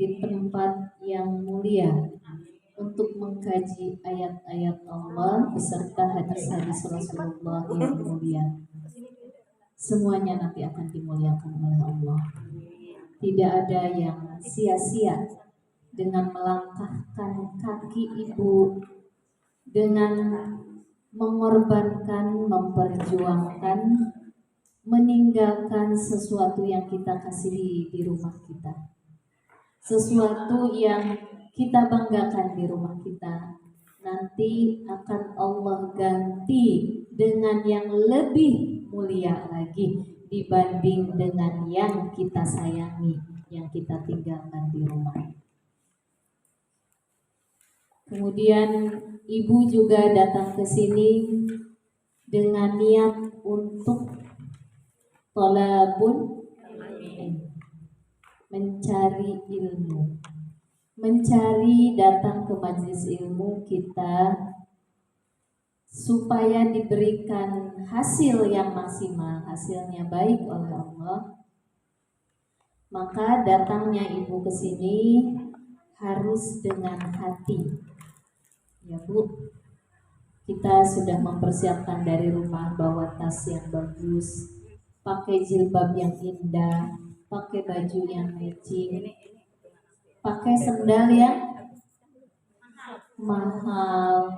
di tempat yang mulia untuk mengkaji ayat-ayat Allah beserta hadis-hadis Rasulullah yang mulia. Semuanya nanti akan dimuliakan oleh Allah. Tidak ada yang sia-sia dengan melangkahkan kaki ibu, dengan mengorbankan, memperjuangkan, meninggalkan sesuatu yang kita kasihi di rumah kita, sesuatu yang kita banggakan di rumah kita, nanti akan Allah ganti dengan yang lebih mulia lagi dibanding dengan yang kita sayangi, yang kita tinggalkan di rumah. Kemudian ibu juga datang ke sini dengan niat untuk thalabul ilm, mencari ilmu, mencari datang ke majelis ilmu kita supaya diberikan hasil yang maksimal, hasilnya baik oleh Allah. Maka datangnya ibu ke sini harus dengan hati. Ya Bu, kita sudah mempersiapkan dari rumah, bawa tas yang bagus, pakai jilbab yang indah, pakai baju yang matching, pakai sendal yang mahal,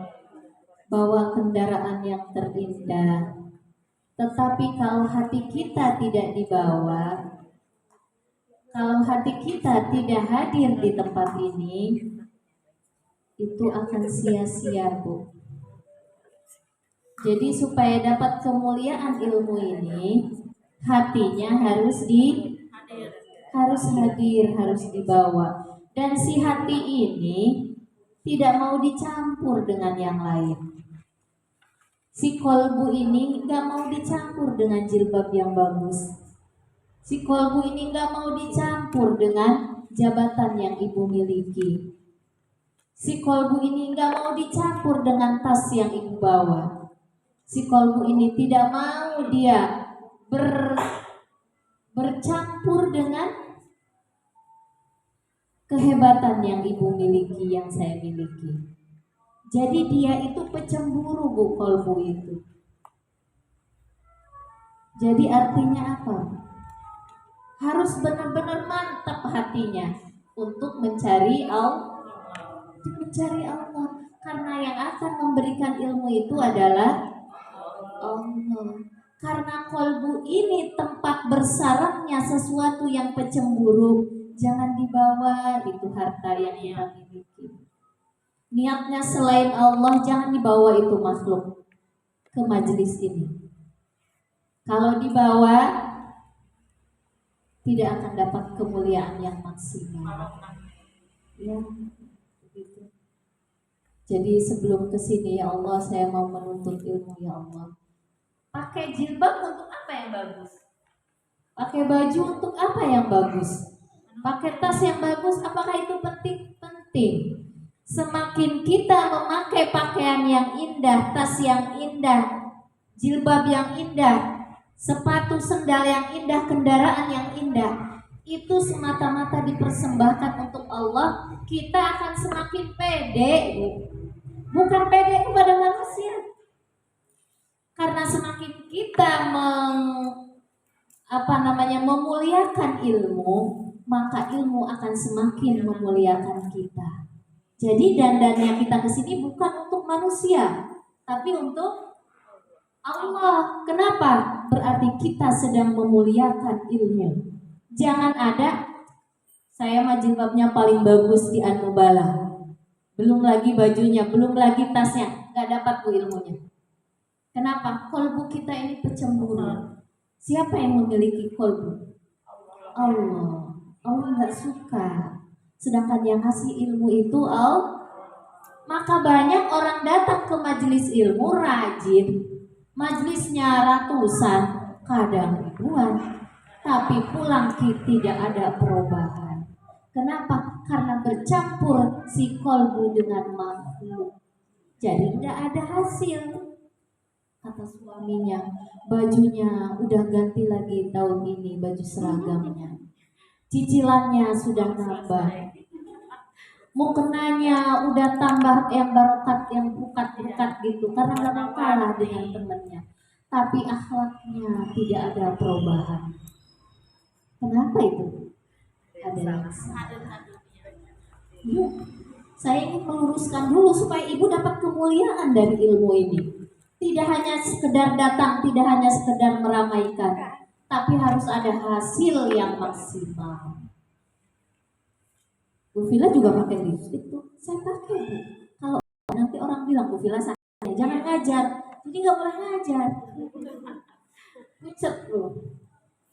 bawa kendaraan yang terindah. Tetapi kalau hati kita tidak dibawa, kalau hati kita tidak hadir di tempat ini, itu akan sia-sia Bu. Jadi supaya dapat kemuliaan ilmu ini, hatinya harus hadir, harus dibawa. Dan si hati ini tidak mau dicampur dengan yang lain. Si kolbu ini nggak mau dicampur dengan jilbab yang bagus. Si kolbu ini nggak mau dicampur dengan jabatan yang ibu miliki. Si kolbu ini nggak mau dicampur dengan tas yang ibu bawa. Si kolbu ini tidak mau dia bercampur dengan kehebatan yang ibu miliki, yang saya miliki. Jadi dia itu pecemburu Bu, kolbu itu. Jadi artinya apa? Harus benar-benar mantap hatinya untuk mencari Allah. Karena yang akan memberikan ilmu itu adalah Allah. Karena kolbu ini tempat bersarangnya sesuatu yang pecemburu, jangan dibawa itu harta yang kita miliki. Niatnya selain Allah, jangan dibawa itu makhluk ke majelis ini. Kalau dibawa, tidak akan dapat kemuliaan yang maksimal. Ya, begitu. Jadi sebelum kesini, ya Allah, saya mau menuntut ilmu, ya Allah. Pakai jilbab untuk apa yang bagus? Pakai baju untuk apa yang bagus? Pakai tas yang bagus, apakah itu penting? Penting. Semakin kita memakai pakaian yang indah, tas yang indah, jilbab yang indah, sepatu sendal yang indah, kendaraan yang indah, itu semata-mata dipersembahkan untuk Allah, kita akan semakin pede, bukan pede kepada manusia. Karena semakin kita memuliakan ilmu, maka ilmu akan semakin memuliakan kita. Jadi dandannya kita kesini bukan untuk manusia, tapi untuk Allah. Kenapa? Berarti kita sedang memuliakan ilmu. Jangan ada saya mah jilbabnya paling bagus di Anubala, belum lagi bajunya, belum lagi tasnya, nggak dapat Bu ilmunya. Kenapa? Kolbu kita ini pecemburu. Siapa yang memiliki kolbu? Allah. Allah nggak suka. Sedangkan yang ngasih ilmu itu Allah. Maka banyak orang datang ke majelis ilmu rajin, majelisnya ratusan, kadang ribuan, tapi pulang tidak ada perubahan. Kenapa? Karena bercampur si kolbu dengan makhluk. Jadi tidak ada hasil. Kata suaminya, bajunya udah ganti lagi tahun ini, baju seragamnya. cicilannya sudah nambah, mukenanya udah tambah yang barokat, yang bukat-bukat gitu, karena nggak mau kalah dengan temennya. Tapi akhlaknya tidak ada perubahan. Kenapa itu? Ada yang salah. Ibu, saya ingin meluruskan dulu supaya ibu dapat kemuliaan dari ilmu ini. Tidak hanya sekedar datang, tidak hanya sekedar meramaikan, tapi harus ada hasil yang maksimal. Bu Vila juga pakai lipstick tuh, saya pakai Bu. Kalau nanti orang bilang Bu Vila santai, jangan ngajar, jadi nggak boleh ngajar. Pucet loh.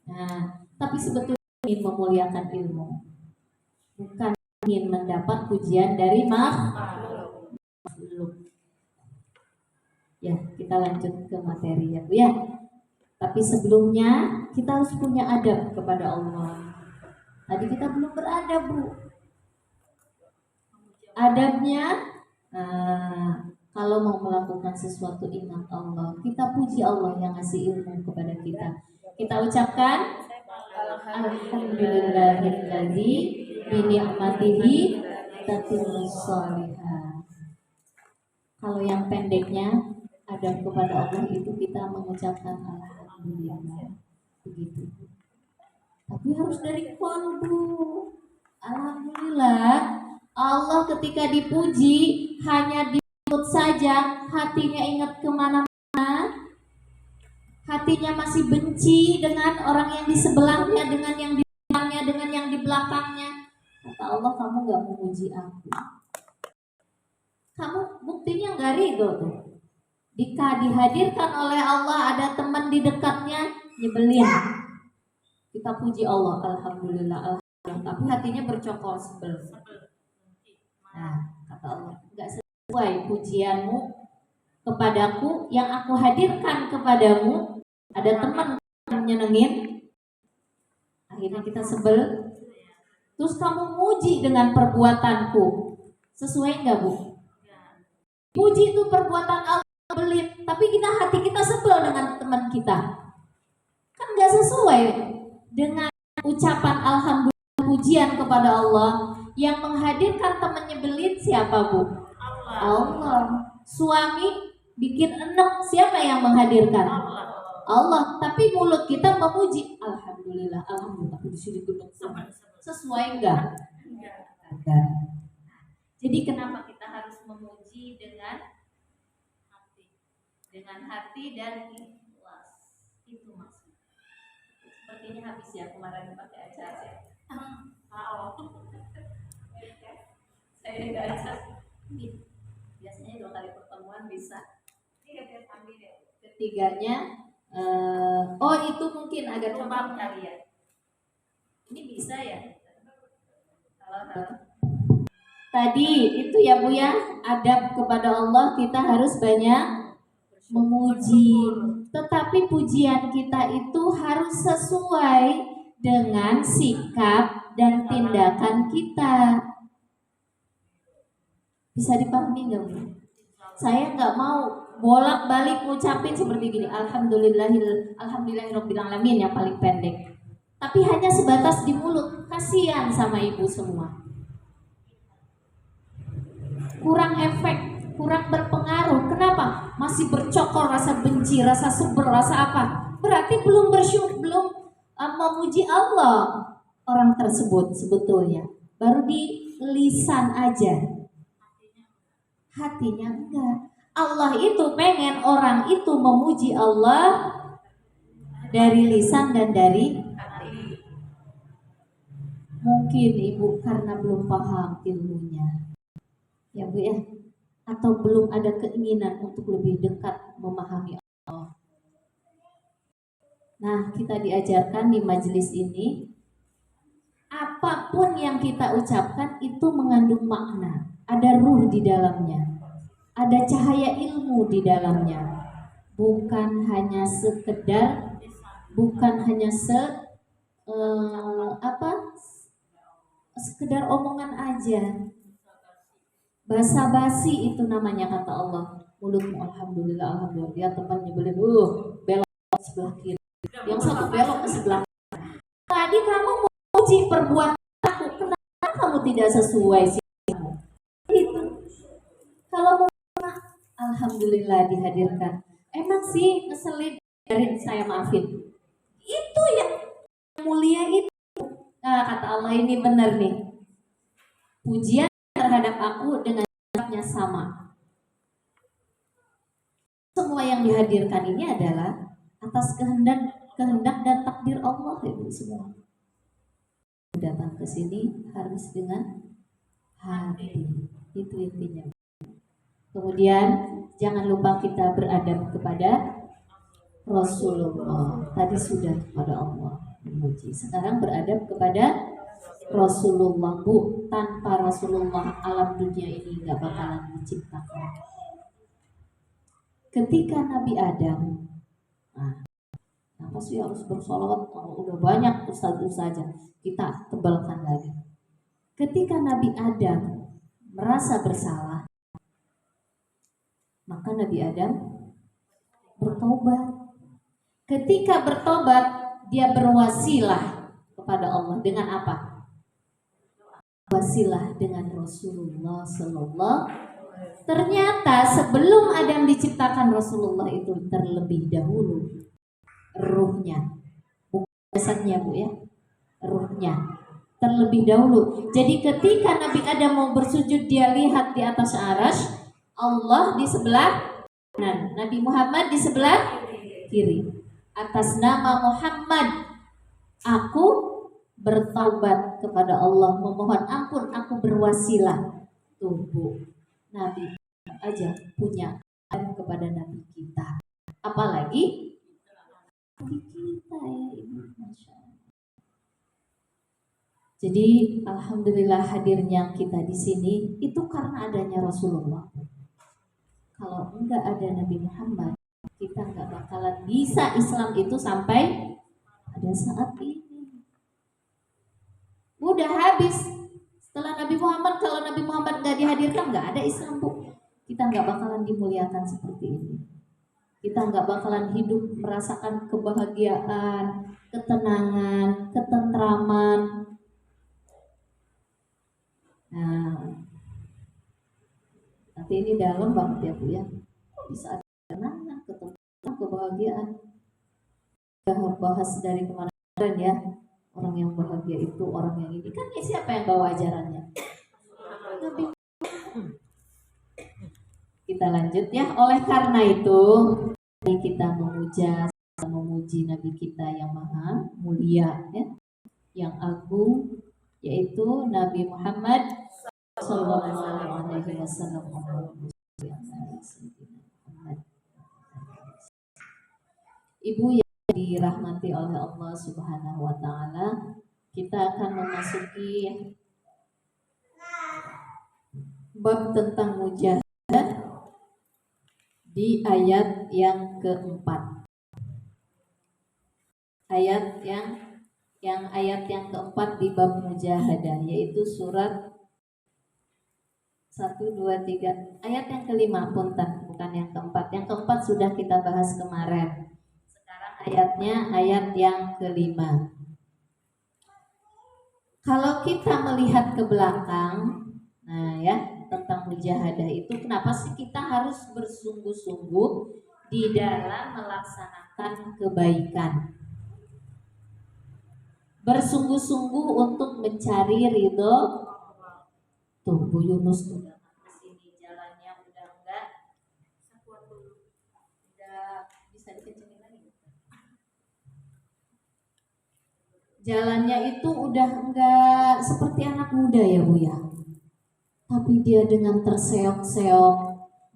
Nah, tapi sebetulnya ingin memuliakan ilmu, bukan ingin mendapat pujian dari makhluk. Ya, kita lanjut ke materi ya Bu ya. Tapi sebelumnya kita harus punya adab kepada Allah. Tadi kita belum beradab Bu. Adabnya, kalau mau melakukan sesuatu ingat Allah, kita puji Allah yang ngasih ilmu kepada kita. Kita ucapkan Alhamdulillahilladzi bi ni'matihi tatimmus shalihat. Kalau yang pendeknya, adab kepada Allah itu kita mengucapkan alhamdulillah. Begitu. Tapi harus dari qalbu. Alhamdulillah, Allah ketika dipuji hanya di mulut saja, hatinya ingat kemana-mana, hatinya masih benci dengan orang yang di sebelahnya, dengan yang di depannya, dengan yang di belakangnya. Kata Allah, kamu gak memuji aku. Kamu buktinya gak ridho tuh. Jika dihadirkan oleh Allah ada teman di dekatnya, nyebelin. Kita puji Allah, alhamdulillah, alhamdulillah. Tapi hatinya bercokol sebel. Nah, kata Allah, gak sesuai pujianmu kepadaku, yang aku hadirkan kepadamu. Ada teman yang nyenengin, akhirnya kita sebel. Terus kamu muji dengan perbuatanku, sesuai nggak Bu? Puji itu perbuatan Allah, belit, tapi hati kita sebel dengan teman kita, kan nggak sesuai dengan ucapan alhamdulillah, pujian kepada Allah. Yang menghadirkan temannya belit siapa Bu? Allah. Suami bikin enek, siapa yang menghadirkan? Allah. Tapi mulut kita memuji, alhamdulillah, alhamdulillah. Tapi di sini sesuai enggak? Enggak. Jadi kenapa kita harus memuji dengan hati dan ikhlas? Itu maksudnya. Sepertinya habis ya kemarin pakai acara. Saya enggak acara. Biasanya 2 kali pertemuan bisa. Ketiganya, itu mungkin agak cepat kali ya. Ini bisa ya? Tadi itu ya Bu ya, adab kepada Allah kita harus banyak memuji. Tetapi pujian kita itu harus sesuai dengan sikap dan tindakan kita. Bisa dipahami nggak Bu? Saya nggak mau bolak-balik ngucapin seperti gini, alhamdulillahirabbil alamin yang paling pendek. Tapi hanya sebatas di mulut, kasihan sama ibu semua. Kurang efek, kurang berpengaruh. Kenapa? Masih bercokol rasa benci, rasa sebel, rasa apa? Berarti belum bersyukur, belum memuji Allah orang tersebut sebetulnya. Baru di lisan aja. Hatinya enggak. Allah itu pengen orang itu memuji Allah dari lisan dan dari hati. Mungkin ibu karena belum paham ilmunya, ya Bu ya, atau belum ada keinginan untuk lebih dekat memahami Allah. Nah, kita diajarkan di majelis ini, apapun yang kita ucapkan itu mengandung makna, ada ruh di dalamnya, ada cahaya ilmu di dalamnya, bukan hanya sekedar, sekedar omongan aja. Basa-basi itu namanya kata Allah. Mulutmu alhamdulillah, alhamdulillah. Dia teman nyebelin, belok ke sebelah kiri. Yang satu belok ke sebelah kanan. Tadi kamu mau memuji perbuatan aku, kenapa kamu tidak sesuai sih? Itu. Kalau mau, alhamdulillah dihadirkan. Emang sih ngeselin, dari saya maafin. Itu yang mulia itu. Nah, kata Allah ini benar nih. Pujian terhadap aku dengan sikapnya sama. Semua yang dihadirkan ini adalah atas kehendak dan takdir Allah, Ibu semua. Datang ke sini harus dengan hati. Itu intinya. Kemudian jangan lupa kita beradab kepada Rasulullah. Tadi sudah kepada Allah memuji. Sekarang beradab kepada Rasulullah, Bu. Tanpa Rasulullah alam dunia ini nggak bakalan diciptakan. Ketika Nabi Adam, nah, kenapa sih harus bersolawat? Kalau udah banyak ustaz saja, kita tebalkan lagi. Ketika Nabi Adam merasa bersalah, maka Nabi Adam bertobat. Ketika bertobat, dia berwasilah kepada Allah dengan apa? Wasilah dengan Rasulullah Sallallahu. Ternyata sebelum Adam diciptakan, Rasulullah itu terlebih dahulu ruhnya, bukan jasadnya, Bu ya, ruhnya terlebih dahulu. Jadi ketika Nabi Adam mau bersujud, dia lihat di atas arasy, Allah di sebelah kanan, Nabi Muhammad di sebelah kiri. Atas nama Muhammad aku bertaubat kepada Allah, memohon ampun, aku berwasilah. Tuh Bu, Nabi aja punya kepada Nabi kita, apalagi Nabi kita ya Ibu, Masya Allah. Jadi alhamdulillah hadirnya kita di sini itu karena adanya Rasulullah. Kalau enggak ada Nabi Muhammad, kita enggak bakalan bisa Islam itu sampai ada saat ini. Udah habis. Setelah Nabi Muhammad, kalau Nabi Muhammad nggak dihadirkan, nggak ada Islam, Bu. Kita nggak bakalan dimuliakan seperti ini. Kita nggak bakalan hidup merasakan kebahagiaan, ketenangan, ketentraman. Nah, nanti ini dalam banget ya Bu ya. Kok bisa ada ketenangan, ketentraman, kebahagiaan? Kita bahas dari kemarin ya. Orang yang bahagia itu orang yang ini kan, siapa yang bawa ajarannya? Nabi. Kita lanjut ya. Oleh karena itu kita memuji Nabi kita yang maha mulia ya, yang agung, yaitu Nabi Muhammad Sallallahu Alaihi Wasallam. Ibu yang dirahmati oleh Allah Subhanahu wa taala, kita akan memasuki bab tentang mujahadah di ayat yang keempat. Ayat yang keempat di bab mujahadah, yaitu surat 1, 2, 3, ayat yang kelima, punten, bukan yang keempat. Yang keempat sudah kita bahas kemarin. Ayatnya ayat yang kelima. Kalau kita melihat ke belakang, nah ya, tentang mujahadah itu, kenapa sih kita harus bersungguh-sungguh di dalam melaksanakan kebaikan? Bersungguh-sungguh untuk mencari ridho. Tuh Bu Yunus tuh kesini, jalannya udah enggak, udah bisa dikencengin lagi. Jalannya itu udah enggak seperti anak muda ya Bu ya, tapi dia dengan terseok-seok,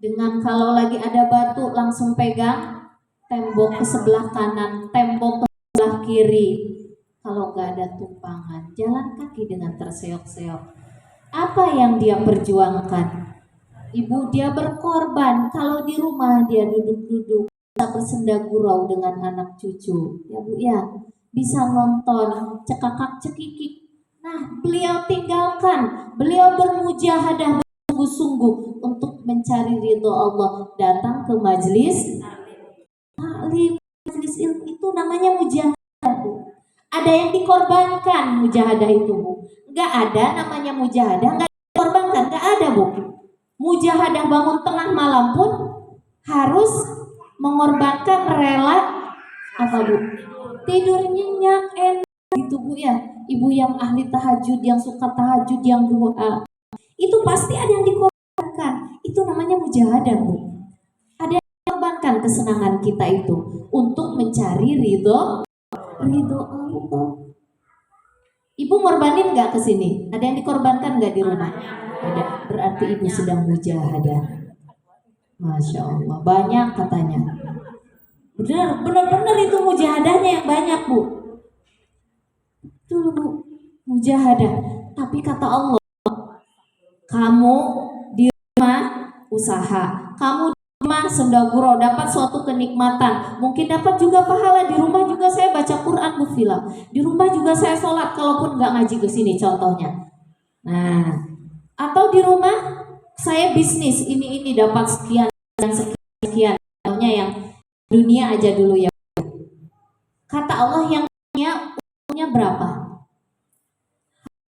dengan kalau lagi ada batu langsung pegang tembok ke sebelah kanan, tembok ke sebelah kiri. Kalau enggak ada tumpangan, jalan kaki dengan terseok-seok. Apa yang dia perjuangkan? Ibu, dia berkorban. Kalau di rumah dia duduk-duduk, bisa bersenda gurau dengan anak cucu, ya Bu ya, bisa nonton cekakak cekikik. Nah, beliau tinggalkan, beliau bermujahadah bersungguh-sungguh untuk mencari ridho Allah, datang ke majelis taklim, majelis ilmu, itu namanya mujahadah. Ada yang dikorbankan mujahadah itu, Bu. Nggak ada namanya mujahadah nggak dikorbankan, nggak ada, Bu. Mujahadah bangun tengah malam pun harus mengorbankan, rela apa, Bu? Tidur nyenyak, enak gitu, Bu ya. Ibu yang ahli tahajud, yang suka tahajud, yang doa, itu pasti ada yang dikorbankan. Itu namanya mujahadah, Bu. Ada yang dikorbankan kesenangan kita itu untuk mencari ridho Allah. Ibu ngorbanin nggak ke sini? Ada yang dikorbankan nggak di rumah? Ada. Berarti ibu sedang mujahadah. Masya Allah, banyak katanya. Benar itu mujahadahnya yang banyak, Bu. Dulu, Bu, mujahadah. Tapi kata Allah, kamu di rumah usaha, kamu di rumah sendaguro dapat suatu kenikmatan, mungkin dapat juga pahala. Di rumah juga saya baca Quran, Bu Vila. Di rumah juga saya sholat, kalaupun nggak ngaji ke sini contohnya. Nah, atau di rumah saya bisnis ini dapat sekian dan sekian. Contohnya yang dunia aja dulu ya. Kata Allah yang punya uangnya berapa?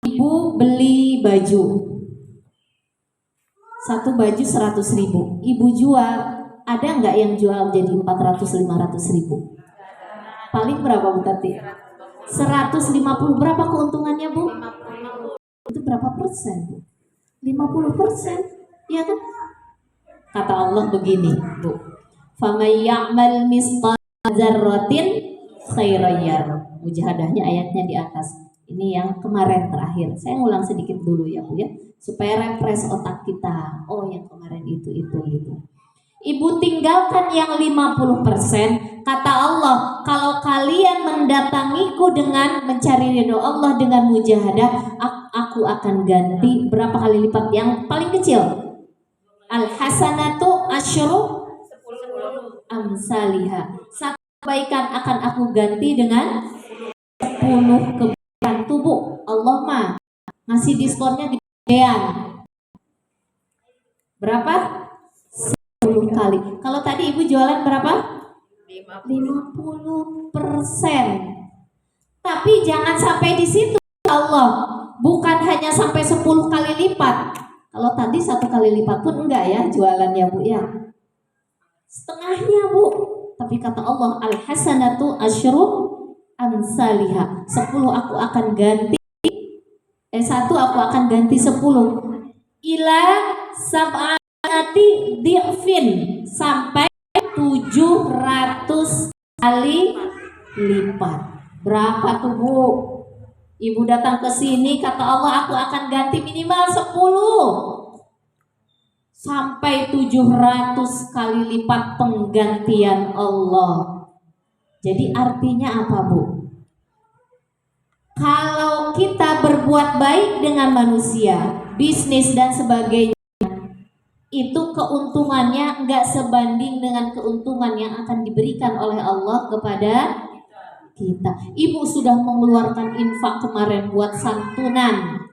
Ibu beli baju, satu baju 100.000. Ibu jual, ada nggak yang jual jadi 400-500.000? Paling berapa, Bu Tati? 150. Berapa keuntungannya, Bu? Itu berapa persen, Bu? 50%, ya kan? Kata Allah begini, Bu. Faman ya'mal misqala dzarratin khairan yarah. Mujahadahnya ayatnya di atas. Ini yang kemarin terakhir. Saya ngulang sedikit dulu ya, Bu ya, supaya refresh otak kita. Oh, yang kemarin itu gitu. Ibu tinggalkan yang 50%. Kata Allah, kalau kalian mendatangiku dengan mencari ridho Allah dengan mujahadah, aku akan ganti berapa kali lipat? Yang paling kecil, al hasanatu asyru amsalihah. Satu kebaikan akan aku ganti dengan 10 kebaikan. Tubuh Allah mah ngasih diskonnya di kegedean. Berapa? 10 kali. Kalau tadi ibu jualan berapa? 50%. Tapi jangan sampai di situ Allah. Bukan hanya sampai 10 kali lipat. Kalau tadi 1 kali lipat pun enggak ya jualannya, Bu ya. Setengahnya, Bu. Tapi kata Allah, al hasanatu asyru amsalihah. 10 aku akan ganti. 1 aku akan ganti 10. Ila sab'ati di'fin, sampai 700 kali lipat. Berapa tuh, Bu? Ibu datang ke sini, kata Allah, aku akan ganti minimal 10 sampai 700 kali lipat penggantian Allah. Jadi artinya apa, Bu? Kalau kita berbuat baik dengan manusia, bisnis dan sebagainya, itu keuntungannya nggak sebanding dengan keuntungan yang akan diberikan oleh Allah kepada kita. Ibu sudah mengeluarkan infak kemarin buat santunan.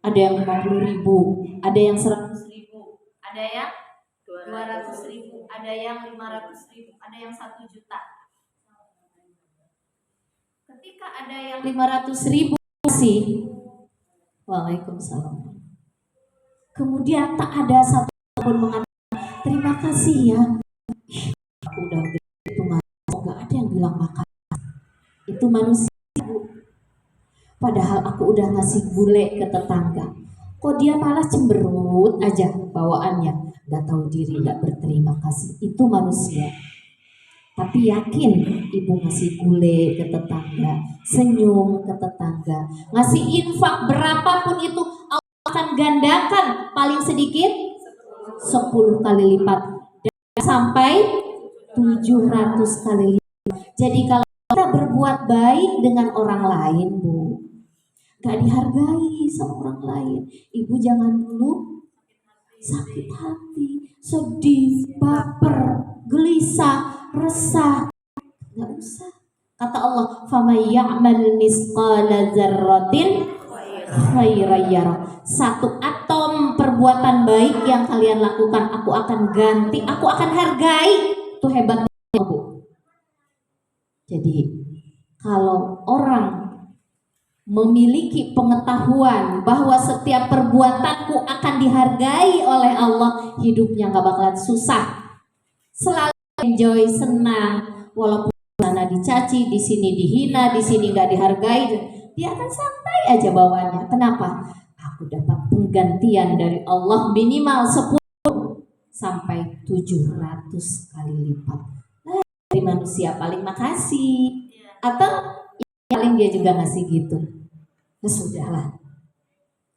Ada yang 50.000, ada yang 100.000, ada yang 200.000, ada yang 500.000, ada yang 1 juta. Ketika ada yang 500.000 sih, waalaikumsalam. Kemudian tak ada satu pun mengatakan terima kasih ya. Aku udah itu nggak ada yang bilang makasih. Itu manusia, Bu. Padahal aku udah ngasih bule ke tetangga, kok dia malah cemberut aja bawaannya, nggak tahu diri, nggak berterima kasih. Itu manusia. Tapi yakin ibu ngasih gule ke tetangga, senyum ke tetangga, ngasih infak berapapun itu, Allah akan gandakan paling sedikit 10 kali lipat dan sampai 700 kali lipat. Jadi kalau kita berbuat baik dengan orang lain, Bu, gak dihargai sama orang lain, ibu jangan dulu sakit hati, sedih, baper, gelisah, resah. Gak usah. Kata Allah, faman ya'mal misqala dzarratin khairan yarah. 1 atom perbuatan baik yang kalian lakukan, aku akan ganti, aku akan hargai. Itu hebatnya, Bu. Jadi kalau orang memiliki pengetahuan bahwa setiap perbuatanku akan dihargai oleh Allah, hidupnya nggak bakalan susah, selalu enjoy, senang, walaupun di sana dicaci, di sini dihina, di sini nggak dihargai, dia akan santai aja bawaannya. Kenapa? Aku dapat penggantian dari Allah minimal 10 sampai 700 kali lipat. Nah, dari manusia paling makasih, atau paling dia juga ngasih gitu. Ya sudahlah,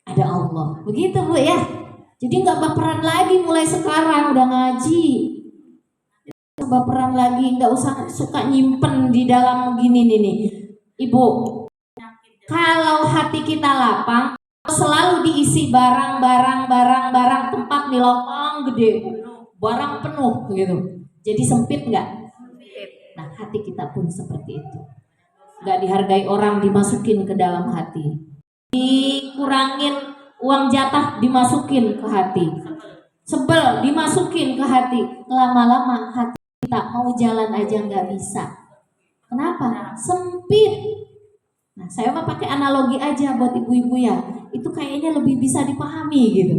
ada Allah. Begitu Bu ya. Jadi nggak baperan lagi mulai sekarang udah ngaji. Nggak baperan lagi, nggak usah suka nyimpen di dalam gini nih. Ibu, kalau hati kita lapang, selalu diisi barang tempat nih lapang gede, barang penuh gitu. Jadi sempit nggak? Nah hati kita pun seperti itu. Nggak dihargai orang dimasukin ke dalam hati, dikurangin uang jatah dimasukin ke hati, sebel dimasukin ke hati, lama-lama hati kita mau jalan aja nggak bisa. Kenapa? Sempit. Nah saya mah pakai analogi aja buat ibu-ibu ya, itu kayaknya lebih bisa dipahami gitu.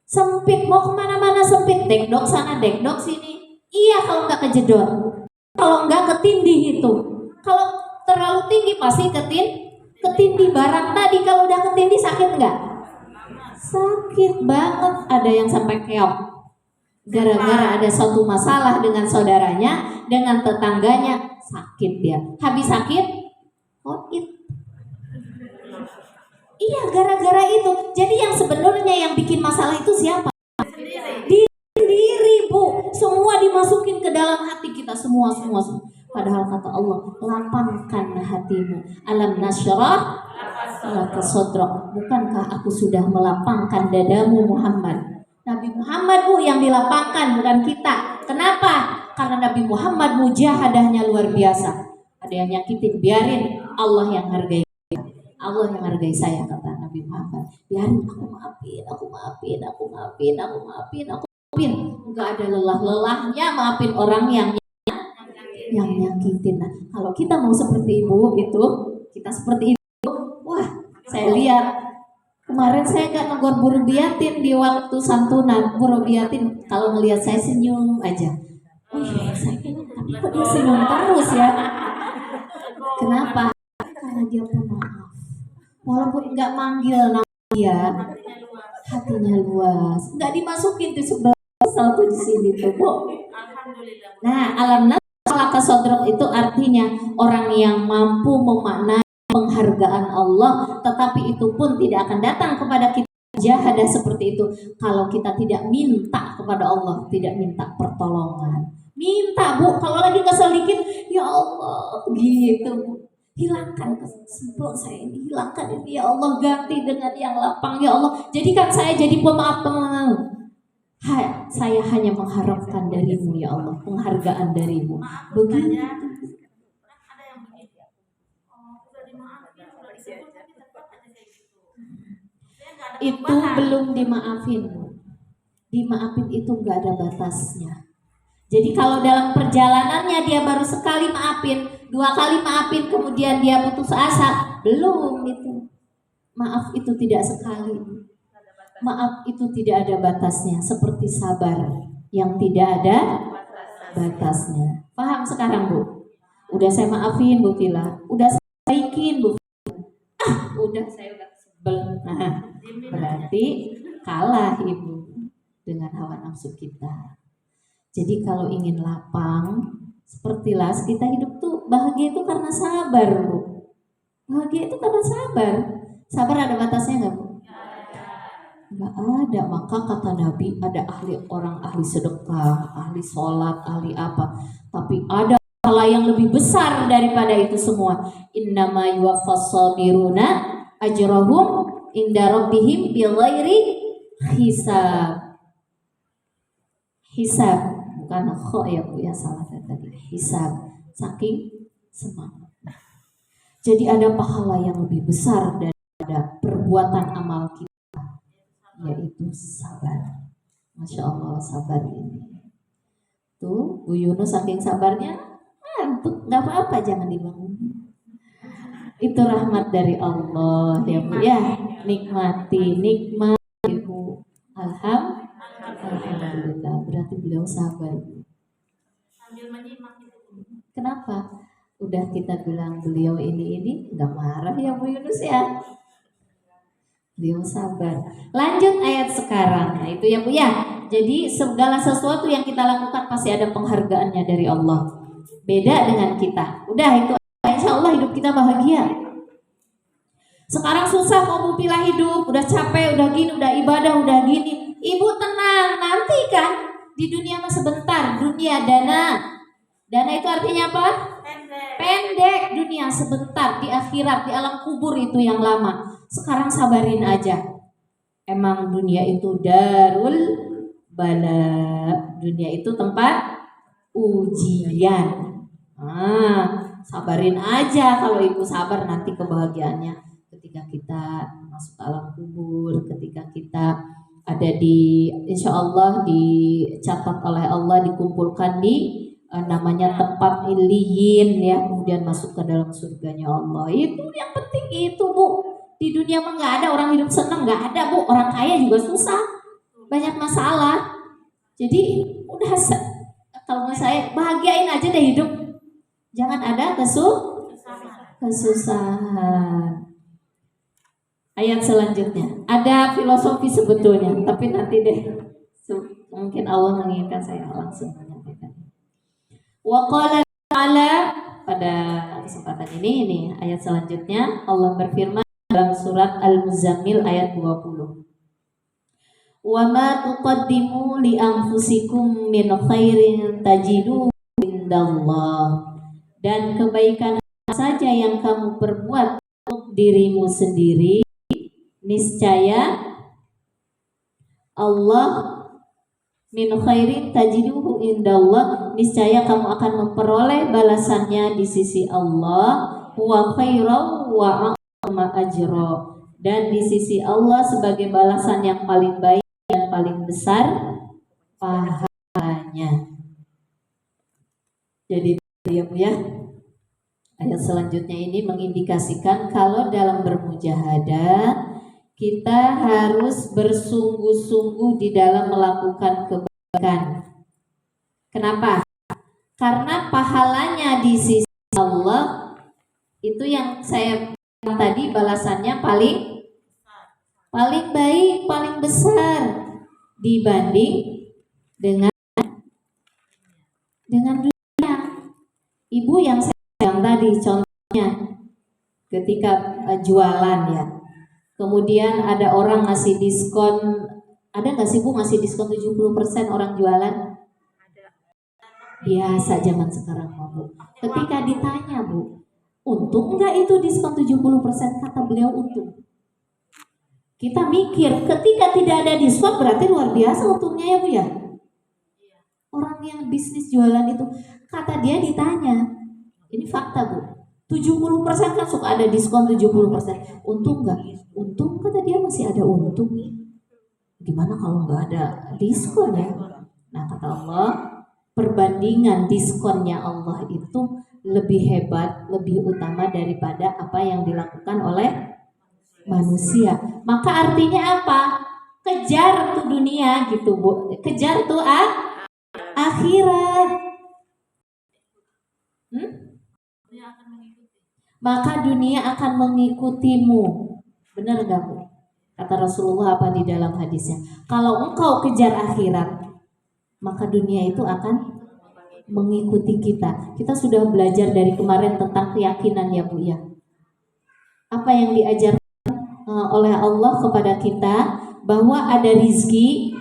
Sempit, mau kemana-mana sempit, dekdok sana dekdok sini, iya kalau nggak kejedot, kalau nggak ketindih itu. Kalau terlalu tinggi pasti ketindih. Barang tadi kalau udah ketindih sakit nggak? Sakit banget. Ada yang sampai keok gara-gara ada suatu masalah dengan saudaranya, dengan tetangganya, sakit dia. Habis sakit, COVID. Iya, gara-gara itu. Jadi yang sebenarnya yang bikin masalah itu siapa? Diri sendiri, Bu. Semua dimasukin ke dalam hati kita, semua. Padahal kata Allah, lapangkan hatimu. Alam nasyrah laka sadrak. Bukankah aku sudah melapangkan dadamu Muhammad? Nabi Muhammad Bu yang dilapangkan, bukan kita. Kenapa? Karena Nabi Muhammad mujahadahnya luar biasa. Ada yang nyakitin, biarin, Allah yang hargai. Allah yang hargai saya, kata Nabi Muhammad. Biarin, aku maafin. Enggak ada lelah-lelahnya maafin orang yang nyakitin. Nah, kalau kita mau seperti ibu itu, kita seperti itu. Wah, saya lihat kemarin saya nggak negor Bu Rubiatin di waktu santunan. Bu Rubiatin kalau ngelihat saya senyum aja. Saya bilang, tapi kok dia senyum terus ya? Kenapa? Karena dia pemaaf. Walaupun nggak manggil nama dia, hatinya luas. Nggak dimasukin di sebelah satu di sini tuh, Bu. Nah, alam laka sodrok itu artinya orang yang mampu memaknai penghargaan Allah, tetapi itu pun tidak akan datang kepada kita jahadah seperti itu kalau kita tidak minta kepada Allah, tidak minta pertolongan. Minta Bu, kalau lagi kesel dikit, ya Allah gitu, hilangkan kesempatan saya ini, hilangkan ini ya Allah, ganti dengan yang lapang ya Allah, jadikan saya jadi pemaaf. Saya hanya mengharapkan darimu ya Allah, penghargaan darimu. Begitu. Itu belum dimaafin. Dimaafin itu gak ada batasnya. Jadi kalau dalam perjalanannya dia baru sekali maafin, 2 kali maafin, kemudian dia putus asa, belum itu. Maaf itu tidak sekali. Maaf itu tidak ada batasnya, seperti sabar yang tidak ada batasnya. Paham sekarang Bu? Udah saya maafin Bu Vila, udah saya baikin Bu Vila. Udah saya udah sebel. Nah, berarti kalah Ibu dengan hawa nafsu kita. Jadi kalau ingin lapang, seperti Las, kita hidup tuh bahagia itu karena sabar Bu. Bahagia itu karena sabar. Sabar ada batasnya nggak Bu? Nggak ada. Maka kata Nabi, ada orang ahli sedekah, ahli sholat, ahli apa, tapi ada pahala yang lebih besar daripada itu semua. Innama yuwaffas sabiruna ajrahum inda rabbihim bighairi hisab. Hisab bukan kho ya Bu ya, salah tadi. Hisab, saking semangat. Jadi ada pahala yang lebih besar daripada perbuatan amal kita, yaitu sabar. Masya Allah, sabar ini. Tuh, Bu Yunus saking sabarnya, ngantuk, nggak apa-apa, jangan dibangun. Itu rahmat dari Allah ya Bu ya. Nikmati, nikmat Ibu. Alhamdulillah. Berarti beliau sabar. Kenapa? Udah kita bilang beliau ini nggak marah ya Bu Yunus ya. Beliau sabar. Lanjut ayat sekarang. Nah itu ya Bu ya. Jadi segala sesuatu yang kita lakukan pasti ada penghargaannya dari Allah. Beda dengan kita. Udah itu insya Allah hidup kita bahagia. Sekarang susah mau pilih hidup, udah capek, udah gini, udah ibadah, udah gini. Ibu tenang, nanti kan di dunia mah sebentar. Dunia dana itu artinya apa? Pendek. Dunia sebentar. Di akhirat, di alam kubur itu yang lama. Sekarang sabarin aja. Emang dunia itu darul bala. Dunia itu tempat ujian. Sabarin aja. Kalau ibu sabar nanti kebahagiaannya ketika kita masuk ke alam kubur, ketika kita ada di insya Allah dicatat oleh Allah, dikumpulkan di namanya tempat iliyin ya, kemudian masuk ke dalam surganya Allah. Itu yang penting itu Bu. Di dunia mah nggak ada orang hidup senang, nggak ada Bu. Orang kaya juga susah, banyak masalah. Jadi udah kalau menurut saya bahagiain aja deh hidup. Jangan ada kesusahan. Ayat selanjutnya ada filosofi sebetulnya, tapi nanti deh mungkin Allah menginginkan saya langsung menyampaikan. Wa qala ta'ala, pada kesempatan ini ayat selanjutnya Allah berfirman dalam surat Al-Muzammil ayat 20. Wa ma tuqaddimu li anfusikum min khairin tajidu indallah. Dan kebaikan saja yang kamu perbuat untuk dirimu sendiri, niscaya Allah min khairin tajiduhu indallah, niscaya kamu akan memperoleh balasannya di sisi Allah, wa khairan wa a'ma ajra, dan di sisi Allah sebagai balasan yang paling baik dan paling besar pahalanya. Jadi ya, ayat selanjutnya ini mengindikasikan kalau dalam bermujahadah kita harus bersungguh-sungguh di dalam melakukan kebaikan. Kenapa? Karena pahalanya di sisi Allah itu yang saya bilang tadi, balasannya paling baik, paling besar dibanding dengan dunia. Ibu yang saya bilang tadi contohnya ketika jualan ya. Kemudian ada orang ngasih diskon, ada nggak sih Bu ngasih diskon 70% orang jualan? Biasa zaman sekarang Bu. Ketika ditanya Bu, untung nggak itu diskon 70%? Kata beliau untung. Kita mikir ketika tidak ada diskon berarti luar biasa untungnya ya Bu ya. Orang yang bisnis jualan itu, kata dia ditanya, ini fakta Bu, 70% kan suka ada diskon 70%. Untung nggak? Untung, kata dia, masih ada untung nih. Gimana kalau nggak ada diskon ya? Nah kata Allah, perbandingan diskonnya Allah itu lebih hebat, lebih utama daripada apa yang dilakukan oleh manusia. Maka artinya apa? Kejar tuh dunia gitu Bu, kejar tuh akhirat. Maka dunia akan mengikutimu. Benar gak Bu? Kata Rasulullah apa di dalam hadisnya? Kalau engkau kejar akhirat, maka dunia itu akan mengikuti kita. Kita sudah belajar dari kemarin tentang keyakinan ya Bu ya. Apa yang diajarkan oleh Allah kepada kita, bahwa ada rizki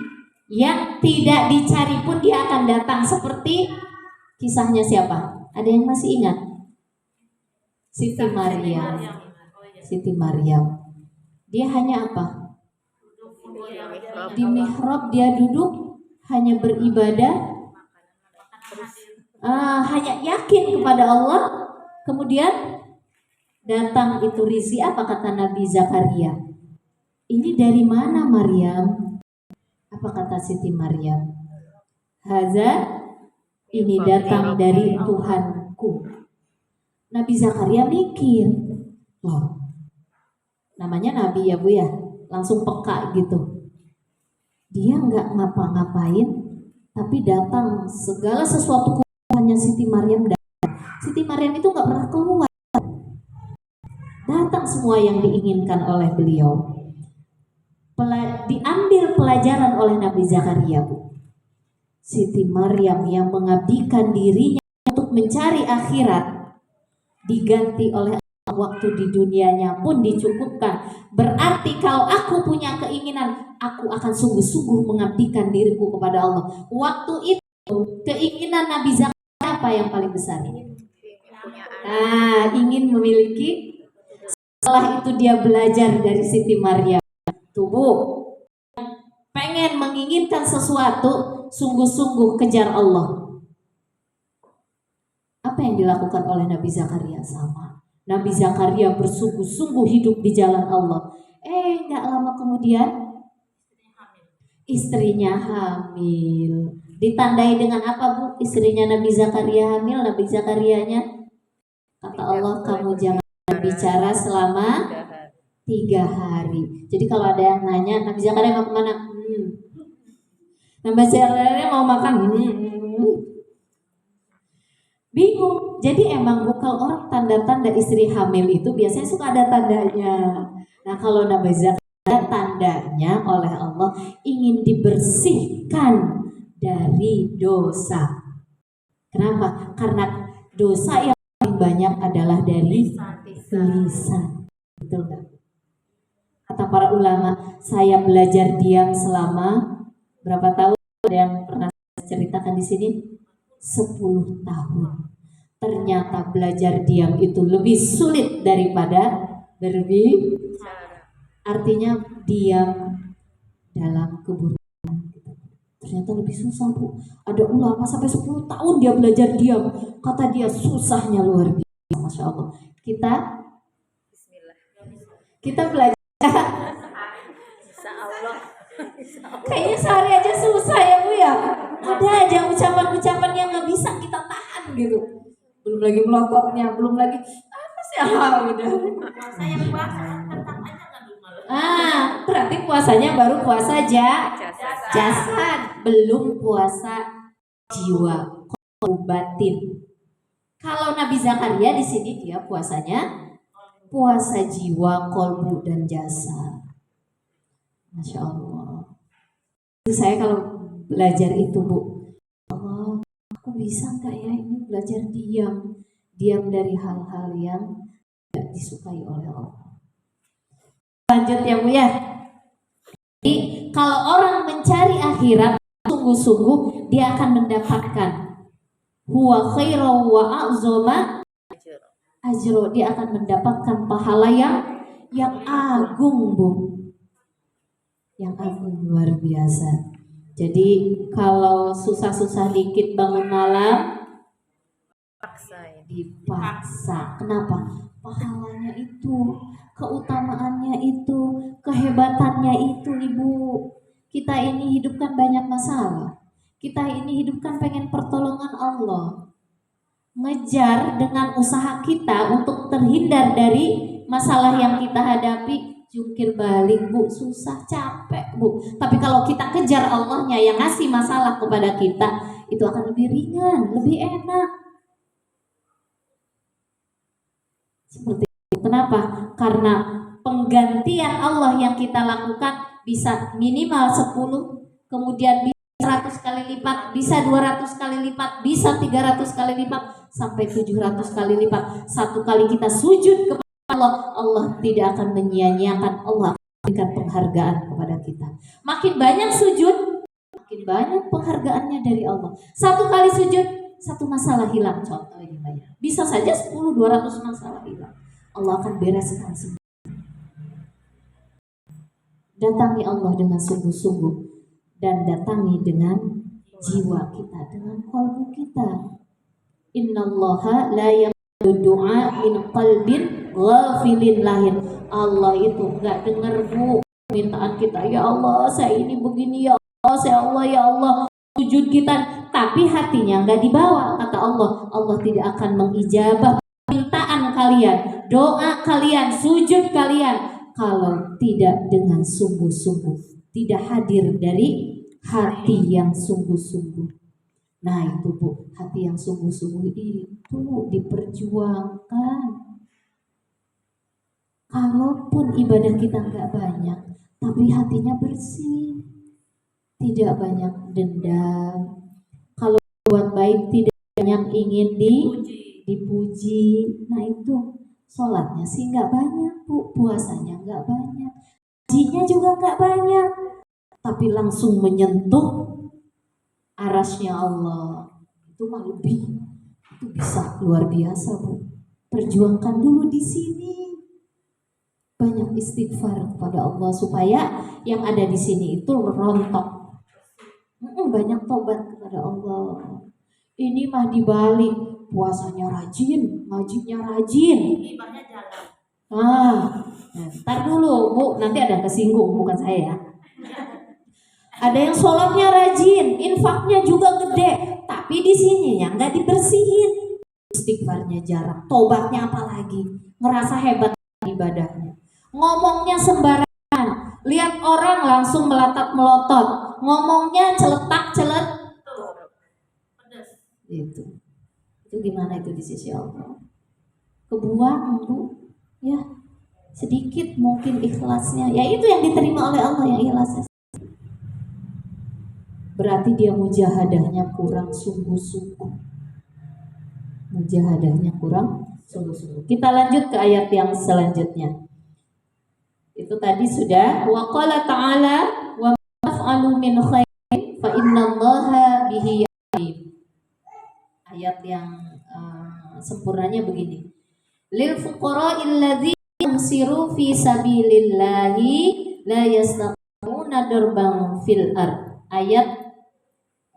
yang tidak dicari pun dia akan datang. Seperti kisahnya siapa? Ada yang masih ingat? Siti Maryam. Dia hanya apa? Di mihrab dia duduk, hanya beribadah, hanya yakin kepada Allah. Kemudian datang itu rizki. Apa kata Nabi Zakaria? Ini dari mana Maryam? Apa kata Siti Maryam? Haza, ini datang dari Tuhanku. Nabi Zakaria mikir, Loh, namanya Nabi ya Bu ya, langsung peka gitu. Dia nggak ngapa-ngapain, tapi datang segala sesuatu kebutuhannya Siti Maryam. Siti Maryam itu nggak pernah keluar, datang semua yang diinginkan oleh beliau. Diambil pelajaran oleh Nabi Zakaria, Bu. Siti Maryam yang mengabdikan dirinya untuk mencari akhirat diganti oleh waktu di dunianya pun dicukupkan. Berarti kalau aku punya keinginan, aku akan sungguh-sungguh mengabdikan diriku kepada Allah. Waktu itu keinginan Nabi Zakaria apa yang paling besar? Ingin memiliki. Setelah itu dia belajar dari Siti Maryam. Tubuh pengen menginginkan sesuatu, sungguh-sungguh kejar Allah. Apa yang dilakukan oleh Nabi Zakaria? Sama. Nabi Zakaria bersungguh-sungguh hidup di jalan Allah. Gak lama kemudian istrinya hamil. Ditandai dengan apa, Bu? Istrinya Nabi Zakaria hamil. Nabi Zakarianya kata Allah, kamu jangan bicara selama 3 hari. Jadi kalau ada yang nanya, Nabi Zakaria mau kemana? Nabi Zakaria mau makan. Bingung. Jadi emang Bu, kalau orang tanda-tanda istri hamil itu biasanya suka ada tandanya. Nah kalau Nabi Zakaria tandanya oleh Allah ingin dibersihkan dari dosa. Kenapa? Karena dosa yang paling banyak adalah dari lisan. Betul nggak? Kata para ulama, saya belajar diam selama berapa tahun? Ada yang pernah ceritakan di sini? 10 tahun. Ternyata belajar diam itu lebih sulit daripada berbicara. Artinya diam dalam keburukan. Ternyata lebih susah, Bu. Ada ulama sampai 10 tahun dia belajar diam. Kata dia susahnya luar biasa. Masya Allah. Kita belajar. Kayaknya sehari aja susah ya Bu ya. Ada aja ucapan-ucapan yang nggak bisa kita tahan gitu. Belum lagi melototnya, belum lagi apa sih udah. Puasa yang puasa tetap aja kan dulu. Berarti puasanya baru puasa jasad, belum puasa jiwa, batin. Kalau Nabi Zakaria di sini dia puasanya puasa jiwa, kolbu dan jasad. Masya Allah. Saya kalau belajar itu, Bu, Allah, aku bisa nggak ya ini belajar diam dari hal-hal yang tidak disukai oleh Allah. Lanjut ya Bu ya. Jadi kalau orang mencari akhirat sungguh-sungguh, dia akan mendapatkan huwa khairu wa a'zama ajro. Dia akan mendapatkan pahala yang agung, Bu. Yang agung luar biasa. Jadi kalau susah-susah dikit bangun malam dipaksa. Kenapa? Pahalanya itu, keutamaannya itu, kehebatannya itu, Ibu. Kita ini hidupkan banyak masalah. Kita ini hidupkan pengen pertolongan Allah. Ngejar dengan usaha kita untuk terhindar dari masalah yang kita hadapi. Jungkir balik, Bu, susah, capek, Bu. Tapi kalau kita kejar Allahnya yang ngasih masalah kepada kita, itu akan lebih ringan, lebih enak. Seperti itu. Kenapa? Karena penggantian Allah yang kita lakukan bisa minimal 10, kemudian bisa 100 kali lipat, bisa 200 kali lipat, bisa 300 kali lipat, sampai 700 kali lipat. Satu kali kita sujud kepada Allah tidak akan menyia-nyiakan. Allah akan berikan penghargaan kepada kita. Makin banyak sujud, makin banyak penghargaannya dari Allah. Satu kali sujud, satu masalah hilang. Contoh ini banyak. Bisa saja 10-200 masalah hilang. Allah akan bereskan semua. Datangi Allah dengan sungguh-sungguh dan datangi dengan jiwa kita, dengan kalbu kita. Innallaha la yaqbalu du'a min qalbin ghafilin lahin. Allah itu enggak dengar, Bu, permintaan kita. Ya Allah, saya ini begini, ya Allah, ya Allah, sujud kita, tapi hatinya enggak dibawa. Kata Allah, Allah tidak akan mengijabah permintaan kalian doa kalian, sujud kalian, kalau tidak dengan sungguh-sungguh, tidak hadir dari hati yang sungguh-sungguh. Nah itu Bu, hati yang sungguh-sungguh itu diperjuangkan. Kalaupun ibadah kita nggak banyak, tapi hatinya bersih, tidak banyak dendam. Kalau buat baik tidak banyak ingin dipuji. Nah itu sholatnya sih nggak banyak Bu, puasanya nggak banyak, hajinya juga nggak banyak, tapi langsung menyentuh arasnya Allah, itu mah lebih, itu bisa luar biasa Bu. Perjuangkan dulu di sini, banyak istighfar kepada Allah supaya yang ada di sini itu rontok. Banyak tobat kepada Allah. Ini mah dibalik, puasanya rajin, ngajinya rajin, ibadahnya jalan. Ntar dulu Bu, nanti ada yang kesinggung, bukan saya ya. Ada yang sholatnya rajin, infaknya juga gede, tapi di sininya nggak dibersihin, istighfarnya jarang, tobatnya apalagi, ngerasa hebat ibadahnya, ngomongnya sembarangan, lihat orang langsung melatat melotot, ngomongnya celetak itu gimana itu di sisi Allah? Kebuang Bu, ya sedikit mungkin ikhlasnya, ya itu yang diterima oleh Allah, yang ikhlasnya. Berarti dia mujahadahnya kurang sungguh-sungguh. Mujahadahnya kurang sungguh-sungguh. Kita lanjut ke ayat yang selanjutnya. Itu tadi sudah. Wa qala ta'ala wa maf'alu min khairin fa innallaha bihi alim. Ayat yang sempurnanya begini. Lil fuqara'il ladzina yunsiru fi sabilillahi la yastaqimuna darban fil ard. Ayat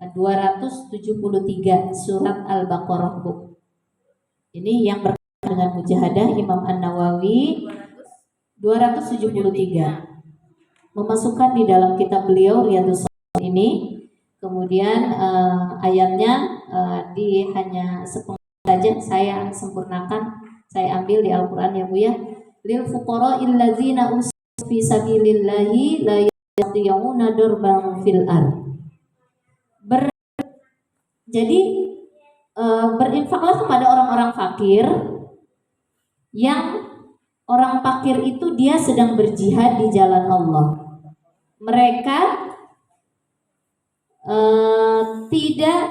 273 surat Al-Baqarah Bu. Ini yang berkaitan dengan mujahadah Imam An-Nawawi 273 memasukkan di dalam kitab beliau Riyadhus Shalihin ini. Kemudian ayatnya hanya sepenggal saja saya sempurnakan, saya ambil di Al-Qur'an ya Bu ya. Lil fuqara'il ladzina usiru fi sabilillahi la yastati'una darban fil ard. Jadi berinfaklah kepada orang-orang fakir, yang orang fakir itu dia sedang berjihad di jalan Allah. Mereka tidak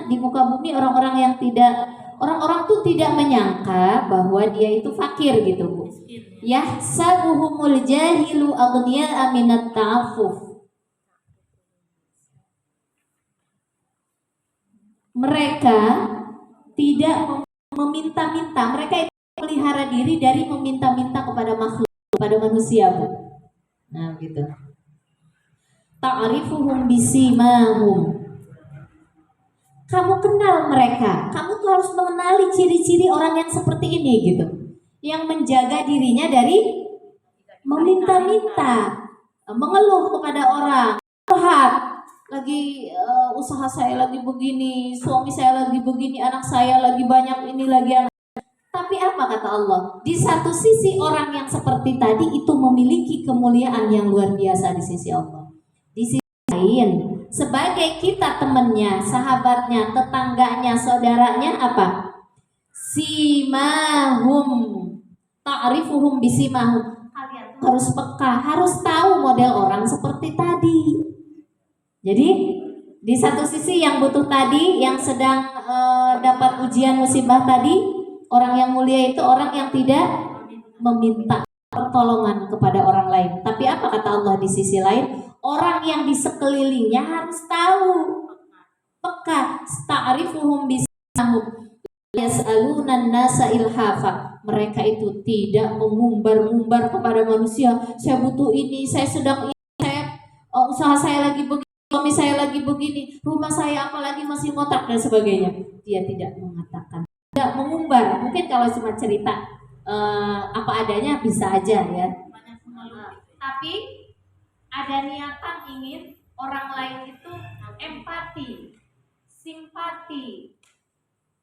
di muka bumi orang-orang tuh tidak menyangka bahwa dia itu fakir gitu Bu. Yahsabuhumul jahilu aghniya minat ta'affuf. Mereka tidak meminta-minta, mereka itu melihara diri dari meminta-minta kepada makhluk, kepada manusia Bu. Nah gitu. Ta'rifuhum bisimahum. Kamu kenal mereka, kamu tuh harus mengenali ciri-ciri orang yang seperti ini gitu, yang menjaga dirinya dari meminta-minta, mengeluh kepada orang, curhat. Lagi usaha saya lagi begini, suami saya lagi begini, anak saya lagi banyak ini lagi anak. Tapi apa kata Allah? Di satu sisi orang yang seperti tadi itu memiliki kemuliaan yang luar biasa di sisi Allah. Di sisi lain, sebagai kita temannya, sahabatnya, tetangganya, saudaranya apa? Simahum, ta'rifuhum bisimahum. Kalian harus peka, harus tahu model orang seperti tadi. Jadi di satu sisi yang butuh tadi, yang sedang dapat ujian musibah tadi, orang yang mulia itu orang yang tidak meminta pertolongan kepada orang lain. Tapi apa kata Allah di sisi lain? Orang yang di sekelilingnya harus tahu, peka. Ta'rifuhum bisimahum yas'alunan nasa ilhafa. Mereka itu tidak mengumbar-ngumbar kepada manusia, saya butuh ini, saya sedang ini, usaha saya lagi begini, suami saya lagi begini, rumah saya apalagi masih ngotak dan sebagainya. Dia tidak mengatakan, tidak mengumbar. Mungkin kalau cuma cerita apa adanya bisa aja ya. Tapi ada niatan ingin orang lain itu empati, simpati,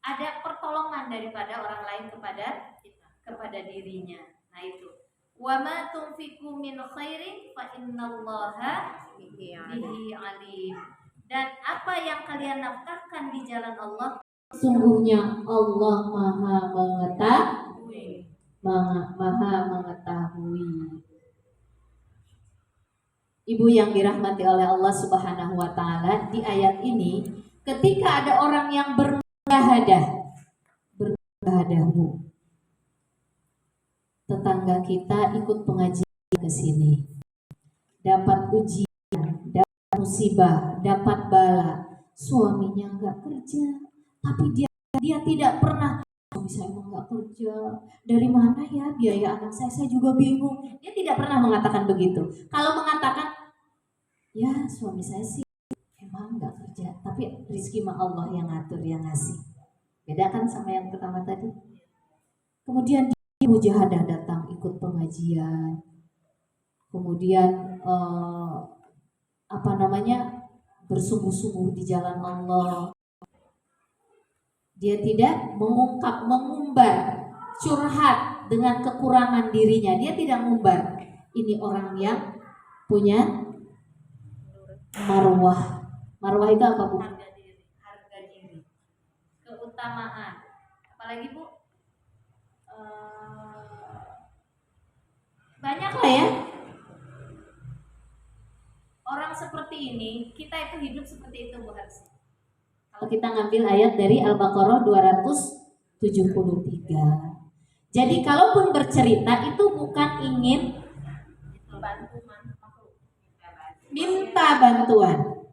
ada pertolongan daripada orang lain kepada dirinya. Nah itu. Wa ma tunfiqu min khairin fa innallaha bihi alim. Dan apa yang kalian nafkahkan di jalan Allah, sungguhnya Allah Maha mengetahui. Ibu yang dirahmati oleh Allah Subhanahu wa taala, di ayat ini ketika ada orang yang bermujahadah, Bu. Tetangga kita ikut pengajian ke sini. Dapat ujian, dapat musibah, dapat bala. Suaminya enggak kerja, tapi dia tidak pernah, suami saya emang enggak kerja. Dari mana ya biaya anak saya juga bingung. Dia tidak pernah mengatakan begitu. Kalau mengatakan, ya suami saya sih emang enggak kerja, tapi rezeki mah Allah yang ngatur, yang ngasih. Beda kan sama yang pertama tadi. Kemudian dia mujahadah datang ikut pengajian. Kemudian bersungguh-sungguh di jalan Allah. Dia tidak mengumbar, curhat dengan kekurangan dirinya. Dia tidak mengumbar. Ini orang yang punya marwah. Marwah itu apa, Bu? Harga diri. Keutamaan. Apalagi, Bu? Banyak lah ya. Orang seperti ini, kita itu hidup seperti itu, Bu Harsi. Kalau kita ngambil ayat dari Al-Baqarah 273. Jadi kalaupun bercerita itu bukan ingin minta bantuan,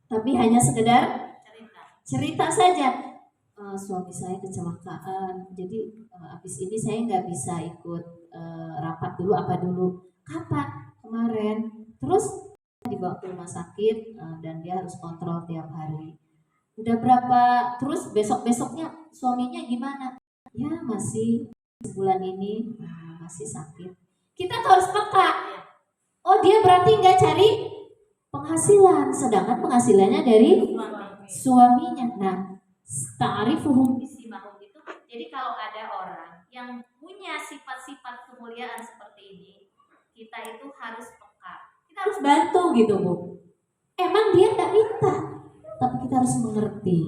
tapi hanya sekedar cerita saja. Suami saya kecelakaan, jadi habis ini saya nggak bisa ikut rapat dulu. Kapan? Kemarin. Terus dibawa ke rumah sakit dan dia harus kontrol tiap hari. Udah berapa? Terus besoknya suaminya gimana? Ya masih sebulan ini masih sakit. Kita tuh harus peka. Oh dia berarti nggak cari penghasilan, sedangkan penghasilannya dari suaminya. Nah, ta'rifuhum bisimahum itu. Jadi kalau ada orang yang punya sifat-sifat kemuliaan seperti ini, kita itu harus peka. Kita harus bantu gitu, Bu. Emang dia nggak minta, tapi kita harus mengerti.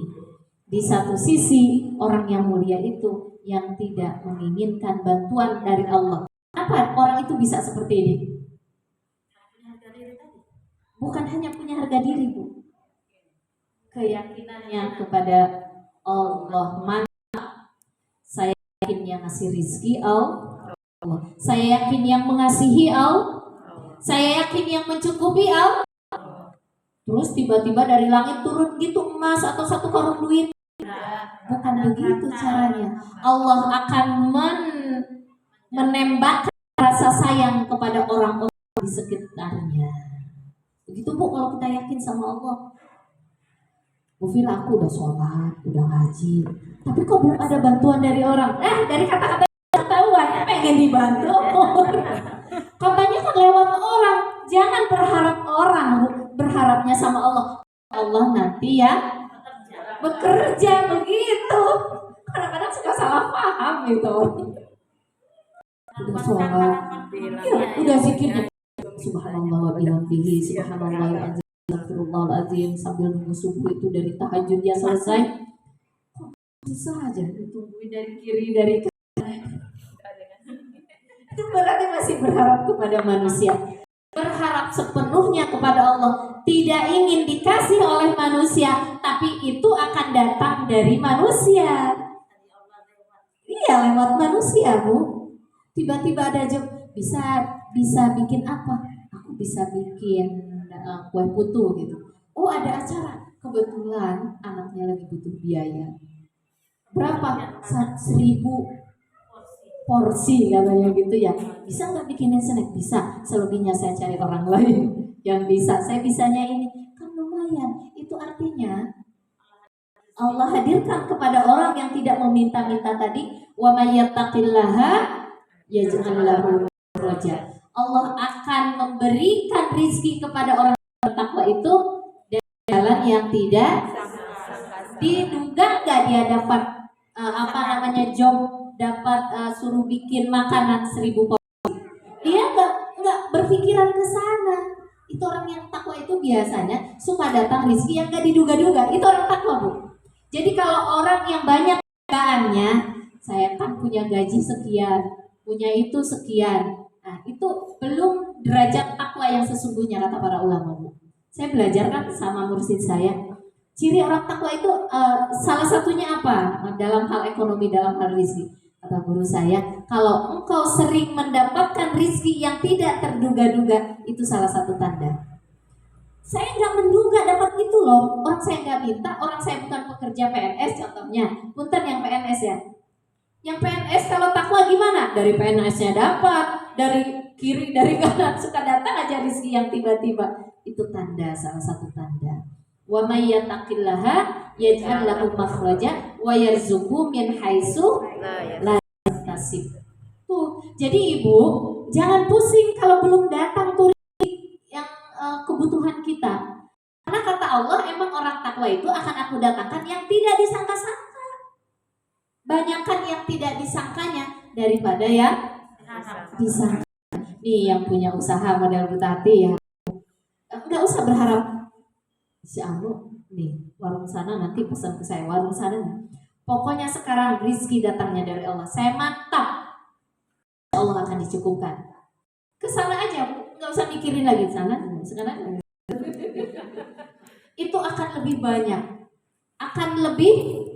Di satu sisi orang yang mulia itu yang tidak menginginkan bantuan dari Allah. Apa orang itu bisa seperti ini? Bukan hanya punya harga diri, Bu. Keyakinannya kepada Allah. Saya yakin yang ngasih rizki Allah. Saya yakin yang mengasihi Allah. Saya yakin yang mencukupi Allah. Terus tiba-tiba dari langit turun gitu emas atau satu karung duit. Bukan begitu caranya. Allah akan menembakkan rasa sayang kepada orang-orang di sekitarnya. Begitu, Bu, kalau kita yakin sama Allah. Bu Fil, aku udah sholat, udah ngaji, tapi kok belum ada bantuan dari orang? Dari kata-kata ketahuan pengen dibantu. Katanya kan lewat orang. Jangan berharap orang, berharapnya sama Allah. Allah nanti ya bekerja begitu. Kadang-kadang suka salah paham gitu. Udah sholat, udah zikirnya subhanallah wa bihamdihi, subhanallahil azim, astagfirullahaladzim, sambil nunggu subuh itu dari tahajud dia selesai. Bisa aja ditungguin dari kiri, dari kanan. Itu berarti masih berharap kepada manusia. Berharap sepenuhnya kepada Allah, tidak ingin dikasih oleh manusia, tapi itu akan datang dari manusia. Iya, lewat manusia, Bu. Tiba-tiba ada job, bisa bikin apa? Aku bisa bikin kue putu gitu. Oh, ada acara. Kebetulan anaknya lagi butuh biaya. Berapa? 1.000 porsi katanya gitu ya. Bisa nggak bikinin snack? Bisa. Selebihnya saya cari orang lain yang bisa. Saya bisanya ini. Kan lumayan. Itu artinya Allah hadirkan kepada orang yang tidak meminta-minta tadi. Wa may yattaqillaha yaj'al lahu makhraja. Allah akan memberikan rizki kepada orang bertakwa itu dari jalan yang tidak Diduga nggak dia dapat job, dapat suruh bikin makanan 1000 porsi? Dia nggak berpikiran ke sana. Itu orang yang takwa itu biasanya suka datang rezeki yang nggak diduga-duga. Itu orang takwa, Bu. Jadi kalau orang yang banyak dugaannya, saya kan punya gaji sekian, punya itu sekian. Nah, itu belum derajat takwa yang sesungguhnya kata para ulama, Bu. Saya belajar kan sama mursyid saya. Ciri orang takwa itu salah satunya apa? Dalam hal ekonomi, dalam hal rezeki. Kata guru saya, kalau engkau sering mendapatkan rezeki yang tidak terduga-duga, itu salah satu tanda. Saya nggak menduga dapat itu loh. Orang saya nggak minta, orang saya bukan pekerja PNS contohnya. Punten yang PNS ya. Yang PNS kalau takwa gimana? Dari PNS-nya dapat, dari kiri, dari kanan suka datang aja rezeki yang tiba-tiba. Itu tanda, salah satu tanda. Wa may yattaqillaha yaj'al lahu makhraja wa yarzuqhu min haitsu la yahtasib. Tuh, jadi Ibu, jangan pusing kalau belum datang tuh yang kebutuhan kita. Karena kata Allah, emang orang takwa itu akan aku datangkan yang tidak disangka-sangka. Banyakkan yang tidak disangkanya daripada yang disangka. Nih yang punya usaha model Bu Tati ya, nggak usah berharap si Anu nih warung sana nanti pesan ke saya warung sana nih. Pokoknya sekarang rezeki datangnya dari Allah. Saya mantap, Allah akan dicukupkan. Kesana aja, nggak usah mikirin lagi sana. Sekarang itu akan lebih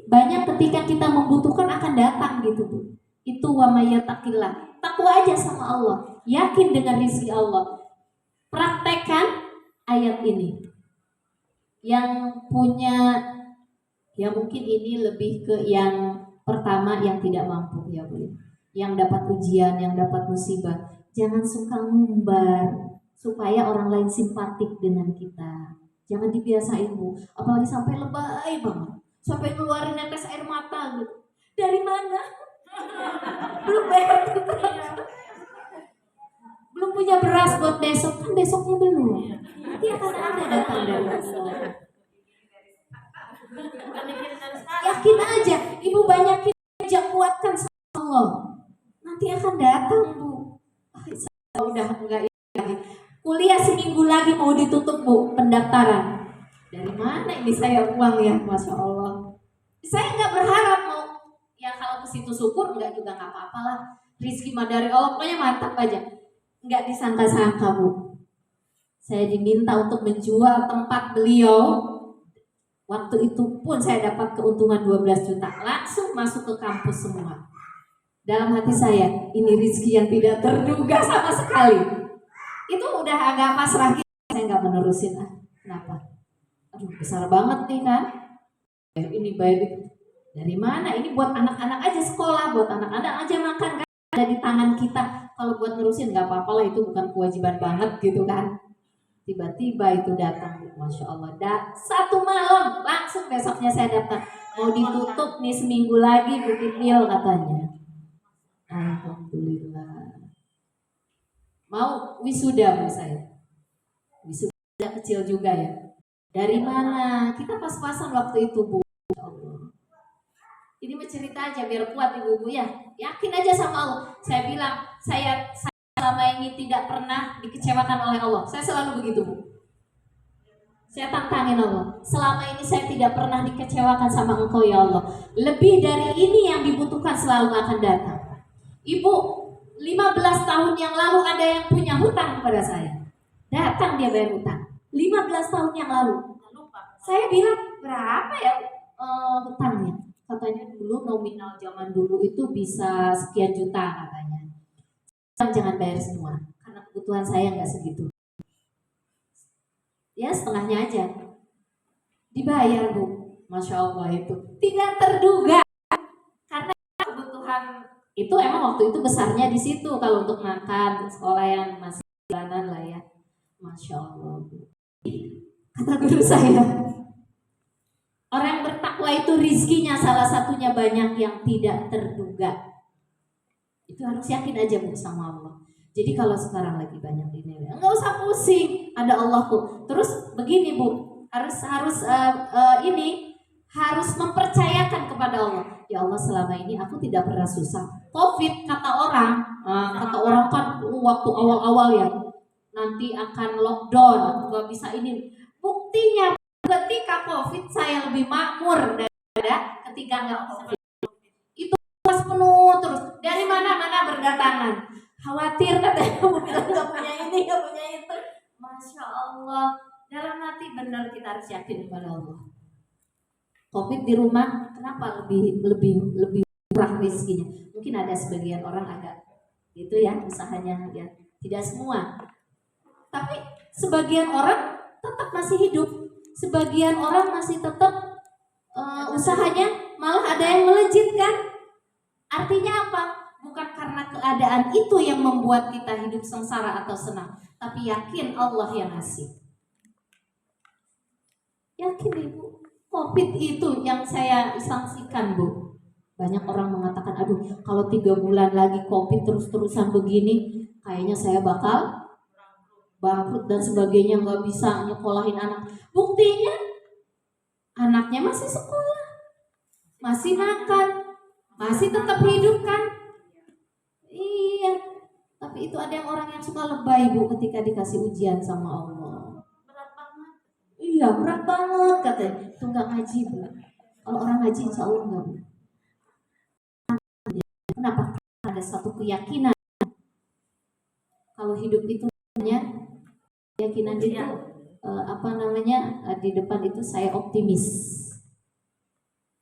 banyak ketika kita membutuhkan akan datang gitu, Bu. Itu wa may yattaqillah. Takwa aja sama Allah, yakin dengan rezeki Allah. Praktekkan ayat ini. Yang punya, ya mungkin ini lebih ke yang pertama yang tidak mampu ya Bu. Yang dapat ujian, yang dapat musibah, jangan suka ngumbar supaya orang lain simpatik dengan kita. Jangan dibiasain Bu, apalagi sampai lebay banget, sampai keluarin netes air mata gitu. Dari mana? Belum bayar belum punya beras buat besok, kan besoknya belum. Nanti akan ada datang dari Allah. Yakin aja, Ibu banyakin aja, kuatkan sama Allah. Nanti akan datang Bu. Udah enggak lagi. Kuliah seminggu lagi mau ditutup Bu pendaftaran. Dari mana ini saya uang ya, Masya Allah. Saya nggak berharap mau, ya kalau ke situ syukur enggak juga nggak apa-apa lah. Rizki mah dari Allah, pokoknya mantap aja. Nggak disangka-sangka Bu. Saya diminta untuk menjual tempat beliau. Waktu itu pun saya dapat keuntungan 12 juta. Langsung masuk ke kampus semua. Dalam hati saya, ini rezeki yang tidak terduga sama sekali. Itu udah agak pasrah gitu. Saya nggak menerusin. Kenapa? Aduh besar banget nih kan. Ini baik. Dari mana? Ini buat anak-anak aja sekolah, buat anak-anak aja makan kan. Ada di tangan kita. Kalau buat nerusin nggak apa-apa lah, itu bukan kewajiban banget gitu kan. Tiba-tiba itu datang, Masya Allah. Satu malam langsung besoknya saya datang. Mau ditutup nih seminggu lagi Bu Titil katanya. Alhamdulillah. Mau wisuda Bu saya. Wisuda kecil juga ya. Dari mana? Kita pas-pasan waktu itu Bu. Ini mencerita aja biar kuat ibu-ibu ya. Yakin aja sama Allah. Saya bilang, saya selama ini tidak pernah dikecewakan oleh Allah. Saya selalu begitu Bu. Saya tantangin Allah. Selama ini saya tidak pernah dikecewakan sama Engkau ya Allah. Lebih dari ini yang dibutuhkan selalu akan datang. Ibu, 15 tahun yang lalu ada yang punya hutang kepada saya. Datang dia bayar hutang. 15 tahun yang lalu. Saya bilang, berapa ya hutangnya? Katanya dulu nominal zaman dulu itu bisa sekian juta katanya. Jangan bayar semua, karena kebutuhan saya nggak segitu. Ya setengahnya aja. Dibayar Bu. Masya Allah itu. Tidak terduga. Karena kebutuhan itu emang waktu itu besarnya di situ. Kalau untuk makan, sekolah yang masih jalanan lah ya. Masya Allah Bu. Kata guru saya, orang yang bertakwa itu rizkinya salah satunya banyak yang tidak terduga. Itu harus yakin aja Bu sama Allah. Jadi kalau sekarang lagi banyak ini, nggak usah pusing, ada Allah kok. Terus begini Bu, harus harus mempercayakan kepada Allah. Ya Allah, selama ini aku tidak pernah susah. Covid kata orang kan waktu awal-awal ya, nanti akan lockdown, nggak bisa ini. Buktinya ketika Covid saya lebih makmur daripada ketika nggak Covid. Itu pas penuh terus. Dari mana-mana berdatangan. Khawatir katanya, nggak punya ini, nggak punya itu. Masya Allah. Dalam hati benar kita harus yakin kepada Allah. Covid di rumah, kenapa lebih murah rezekinya? Mungkin ada sebagian orang agak gitu ya usahanya ya, tidak semua. Tapi sebagian orang tetap masih hidup, sebagian orang masih tetap usahanya malah ada yang melejit kan? Artinya apa? Bukan karena keadaan itu yang membuat kita hidup sengsara atau senang, tapi yakin Allah yang ngasih. Yakin ibu, Covid itu yang saya sanksikan Bu. Banyak orang mengatakan, aduh kalau 3 bulan lagi Covid terus-terusan begini, kayaknya saya bakal bangkrut dan sebagainya, nggak bisa nyekolahin anak. Buktinya anaknya masih sekolah, masih makan, masih tetap hidup kan? Iya. Tapi itu ada yang orang yang suka lebay Bu ketika dikasih ujian sama Allah. Iya berat banget katanya. Itu nggak ngaji Bu. Kalau orang ngaji insya Allah enggak. Kenapa? Ada satu keyakinan. Kalau hidup itu namanya keyakinan itu di depan itu saya optimis.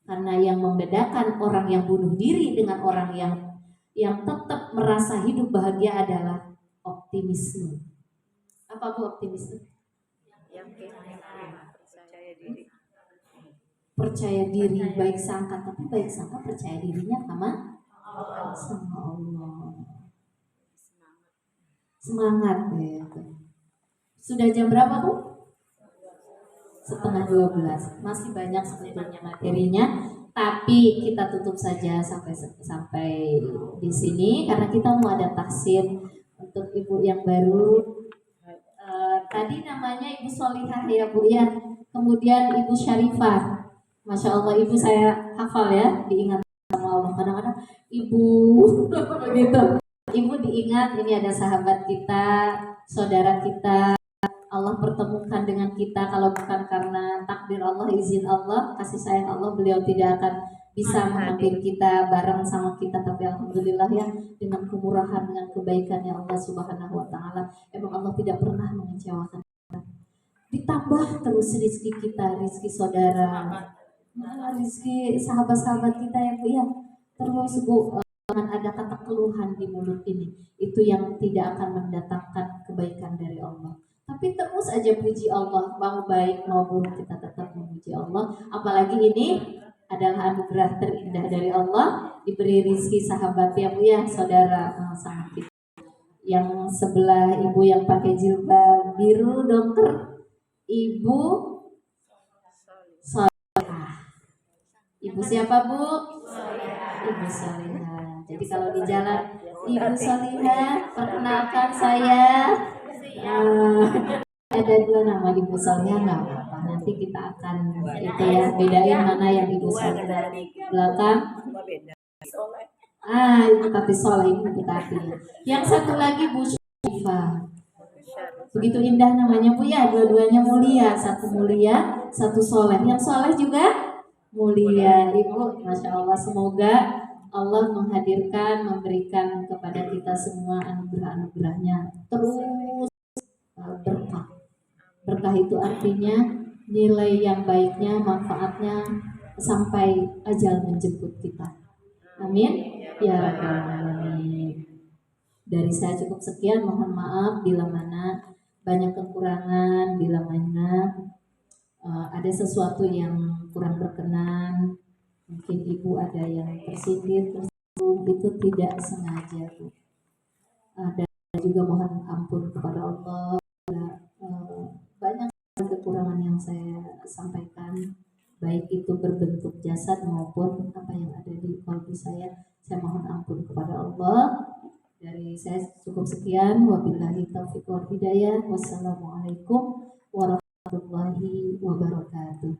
Karena yang membedakan orang yang bunuh diri dengan orang yang tetap merasa hidup bahagia adalah optimisme. Apa Bu optimisme? Percaya diri, baik sangka, tapi baik sangka percaya dirinya sama Allah. Semangat ya. Sudah jam berapa Bu? 11:30. Masih banyak sebetulnya materinya, tapi kita tutup saja sampai di sini karena kita mau ada tahsin untuk ibu yang baru. Tadi namanya Ibu Solihah ya Bu ya. Kemudian Ibu Syarifah. Masya Allah ibu saya hafal ya, diingat sama Allah. Kadang-kadang ibu begitu. Ibu diingat, ini ada sahabat kita, saudara kita. Allah pertemukan dengan kita, kalau bukan karena takdir Allah, izin Allah, kasih sayang Allah, beliau tidak akan bisa mengambil kita bareng sama kita. Tapi alhamdulillah ya, dengan kemurahan, dengan kebaikan yang Allah Subhanahu wa taala, emang Allah tidak pernah mengecewakan kita. Ditambah terus rezeki kita, rezeki saudara, rezeki sahabat-sahabat kita ya Bu ya. Terus Bu, jangan ada kata keluhan di mulut ini, itu yang tidak akan mendatangkan kebaikan dari Allah. Tapi terus aja puji Allah, mau baik mau buruk kita tetap memuji Allah. Apalagi ini adalah anugerah terindah dari Allah, diberi rezeki sahabat ya Bu ya, saudara sama kita. Yang sebelah ibu yang pakai jilbab biru dokter, Ibu Solihah. Ibu siapa Bu? Ibu Solihah. Jadi kalau di jalan Ibu Solihah, perkenalkan saya. Ada 2 nama Ibu Solihah, nggak apa-apa. Nanti kita akan itu ya bedain mana yang Ibu Solihah belakang. Ibu Tati Soleh, Ibu Tati. Yang satu lagi Bu Syarifah. Begitu indah namanya Bu ya, dua-duanya mulia, satu mulia, satu soleh. Yang soleh juga mulia. Ibu, Masya Allah, semoga Allah menghadirkan, memberikan kepada kita semua anugerah-anugerahnya terus berkah. Berkah itu artinya nilai yang baiknya, manfaatnya sampai ajal menjemput kita. Amin ya rabbal alamin. Dari saya cukup sekian, mohon maaf bila mana banyak kekurangan, bila mana ada sesuatu yang kurang berkenan, mungkin ibu ada yang tersindir, tersinggung, itu tidak sengaja Bu. Dan juga mohon ampun kepada Allah. Banyak kekurangan yang saya sampaikan, baik itu berbentuk jasad maupun apa yang ada di kalbu saya mohon ampun kepada Allah. Dari saya cukup sekian, wabillahi taufiq wal hidayah. Wassalamualaikum warahmatullahi wabarakatuh.